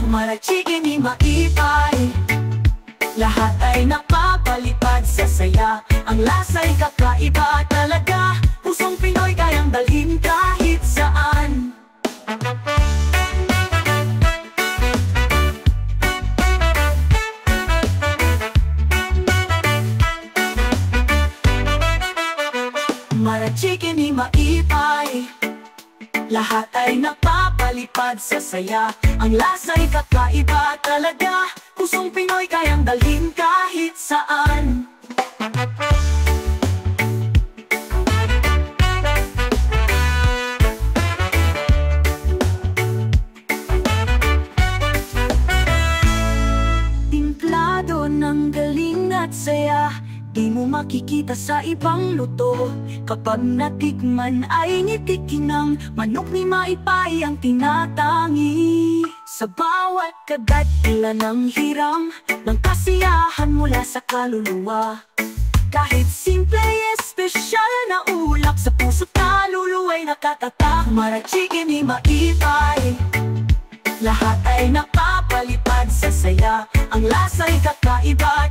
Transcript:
Marachiki ni maipay, lahat ay napapalipad sa saya. Ang lasa'y kakaiba talaga, pusong Pinoy kayang dalhin kahit saan. Marachiki ni maipay, lahat ay napapalipad sa saya. Ang lasa'y kakaiba talaga, pusong Pinoy kayang dalhin kahit saan. Timplado ng galing at saya, di mo makikita sa ibang luto. Kapag natikman ay nitikinang, manok ni maipay ang tinatangi. Sa bawat kagat tila ng hiram, ng kasiyahan mula sa kaluluwa. Kahit simple espesyal na ulap, sa puso't kaluluwa ay nakatatak. Marachiki ni maipay, lahat ay napapalipad sa saya. Ang lasa'y kakaiba